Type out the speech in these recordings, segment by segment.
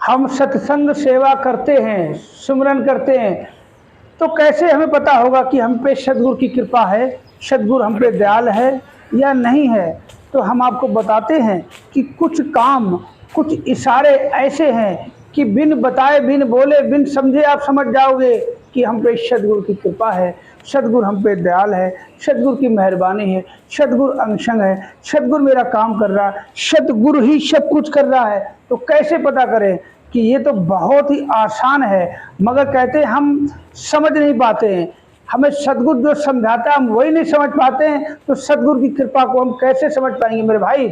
हम सत्संग सेवा करते हैं, सुमिरन करते हैं, तो कैसे हमें पता होगा कि हम पे सद्गुरु की कृपा है, सद्गुरु हम पे दयाल है या नहीं है? तो हम आपको बताते हैं कि कुछ काम, कुछ इशारे ऐसे हैं कि बिन बताए, बिन बोले, बिन समझे आप समझ जाओगे कि हम पे सद्गुरु की कृपा है, सद्गुरु हम पे दयाल है, सद्गुरु की मेहरबानी है, सद्गुरु अंशंग है, सद्गुरु मेरा काम कर रहा है, सद्गुरु ही सब कुछ कर रहा है। तो कैसे पता करें? कि ये तो बहुत ही आसान है, मगर कहते हैं हम समझ नहीं पाते हैं। हमें सद्गुरु जो समझाता है हम वही नहीं समझ पाते हैं, तो सद्गुरु की कृपा को हम कैसे समझ पाएंगे मेरे भाई?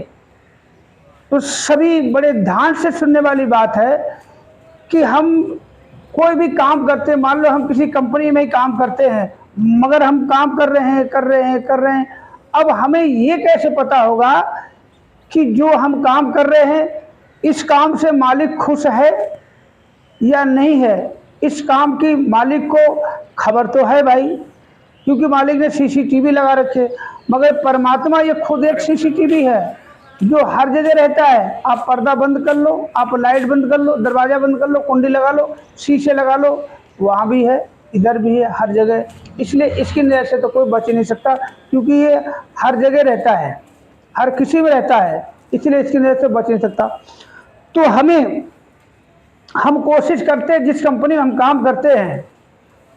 तो सभी बड़े ध्यान से सुनने वाली बात है कि हम कोई भी काम करते हैं, मान लो हम किसी कंपनी में ही काम करते हैं, मगर हम काम कर रहे हैं, कर रहे हैं, अब हमें ये कैसे पता होगा कि जो हम काम कर रहे हैं इस काम से मालिक खुश है या नहीं है? इस काम की मालिक को खबर तो है भाई, क्योंकि मालिक ने सीसीटीवी लगा रखे, मगर परमात्मा ये खुद एक सीसीटीवी है जो हर जगह रहता है। आप पर्दा बंद कर लो, आप लाइट बंद कर लो, दरवाजा बंद कर लो, कुंडी लगा लो, शीशे लगा लो, वहाँ भी है, इधर भी है, हर जगह। इसलिए इसकी नज़र से तो कोई बच नहीं सकता, क्योंकि ये हर जगह रहता है, हर किसी में रहता है, इसलिए इसकी नज़र से बच नहीं सकता। तो हम कोशिश करते हैं, जिस कंपनी में हम काम करते हैं,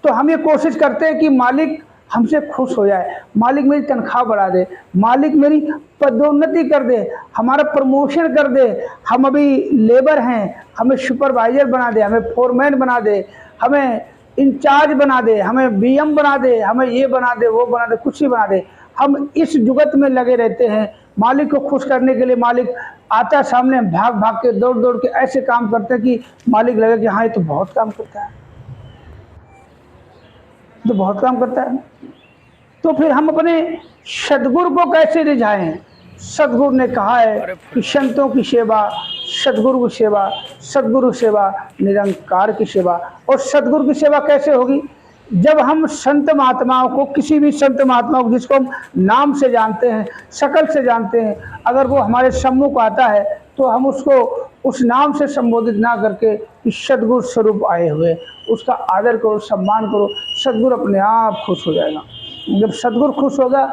तो हम ये कोशिश करते हैं कि मालिक हमसे खुश हो जाए, मालिक मेरी तनख्वाह बढ़ा दे, मालिक मेरी पदोन्नति कर दे, हमारा प्रमोशन कर दे। हम अभी लेबर हैं, हमें सुपरवाइजर बना दे, हमें फोरमैन बना दे, हमें इंचार्ज बना दे, हमें बीएम बना दे, हमें ये बना दे, वो बना दे, कुछ ही बना दे। हम इस जुगत में लगे रहते हैं मालिक को खुश करने के लिए। मालिक आता है सामने, भाग भाग के, दौड़ दौड़ के ऐसे काम करते हैं कि मालिक लगे कि हाँ ये तो बहुत काम करता है, तो बहुत काम करता है। तो फिर हम अपने सद्गुरु को कैसे रिझाएं? सद्गुरु ने कहा है कि संतों की सेवा, सद्गुरु की सेवा, सद्गुरु सेवा, निरंकार की सेवा। और सद्गुरु की सेवा कैसे होगी? जब हम संत महात्माओं को, किसी भी संत महात्मा को जिसको हम नाम से जानते हैं, शकल से जानते हैं, अगर वो हमारे सम्मुख आता है तो हम उसको उस नाम से संबोधित ना करके कि सद्गुरु स्वरूप आए हुए, उसका आदर करो, सम्मान करो। सद्गुरु अपने आप खुश हो जाएगा। जब सद्गुरु खुश होगा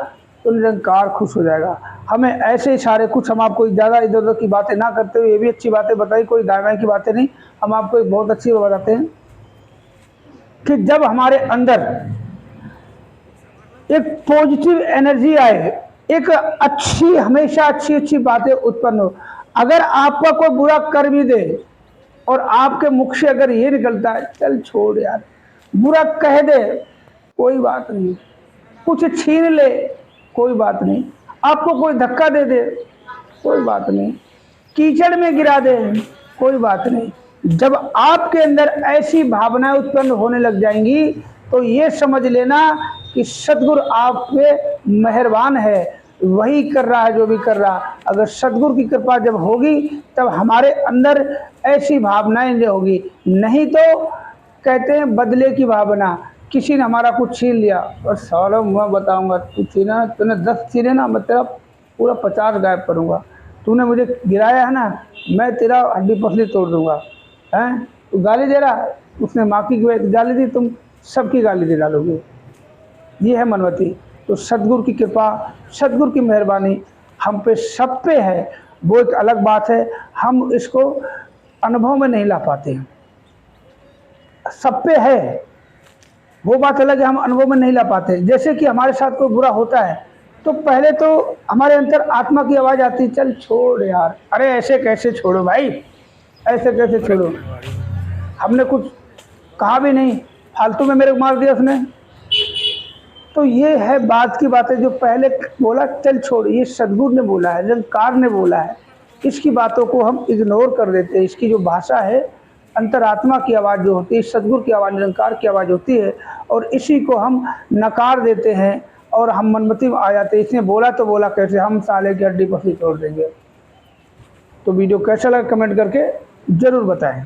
तो निरंकार खुश हो जाएगा। हमें ऐसे इशारे, कुछ हम आपको ज़्यादा इधर उधर की बातें ना करते हुए ये भी अच्छी बातें बताई, कोई दायरा की बातें नहीं, हम आपको एक बहुत अच्छी बात बताते हैं कि जब हमारे अंदर एक पॉजिटिव एनर्जी आए, एक अच्छी, हमेशा अच्छी अच्छी बातें उत्पन्न हो। अगर आपका कोई बुरा कर भी दे और आपके मुख से अगर ये निकलता है चल छोड़ यार, बुरा कह दे कोई बात नहीं, कुछ छीन ले कोई बात नहीं, आपको कोई धक्का दे दे कोई बात नहीं, कीचड़ में गिरा दे कोई बात नहीं, जब आपके अंदर ऐसी भावनाएं उत्पन्न होने लग जाएंगी तो ये समझ लेना कि सद्गुरु आप पे मेहरबान है, वही कर रहा है जो भी कर रहा। अगर सद्गुरु की कृपा जब होगी तब हमारे अंदर ऐसी भावनाएं जो होगी, नहीं तो कहते हैं बदले की भावना। किसी ने हमारा कुछ छीन लिया और सालों मैं बताऊंगा, तू छीना, तूने 10 छीने ना, मैं तेरा पूरा 50 गायब करूंगा। तूने मुझे गिराया है ना, मैं तेरा हड्डी पसली तोड़ दूंगा। हैं तू गाली दे रहा, उसने माँ की गाली दी, तुम सबकी गाली दे डालोगे। ये है मनवती। तो सद्गुरु की कृपा, सद्गुरु की मेहरबानी हम पे सब पे है, वो एक अलग बात है, हम इसको अनुभव में नहीं ला पाते हैं। सब पे है, वो बात अलग है, हम अनुभव में नहीं ला पाते। जैसे कि हमारे साथ कोई बुरा होता है तो पहले तो हमारे अंदर आत्मा की आवाज़ आती है, चल छोड़ यार, अरे ऐसे कैसे छोड़ो भाई, ऐसे कैसे छोड़ो, हमने कुछ कहा भी नहीं, फालतू में मेरे को मार दिया उसने। तो ये है बात की बातें जो पहले बोला चल छोड़, ये सद्गुरु ने बोला है, निरंकार ने बोला है। इसकी बातों को हम इग्नोर कर देते हैं। इसकी जो भाषा है, अंतरात्मा की आवाज़ जो होती है, सद्गुरु की आवाज़, निरंकार की आवाज़ होती है, और इसी को हम नकार देते हैं और हम मनमती में आ जाते हैं। इसने बोला तो बोला कैसे, हम साले की हड्डी पसली तोड़ देंगे। तो वीडियो कैसा लगा कमेंट करके ज़रूर बताएं।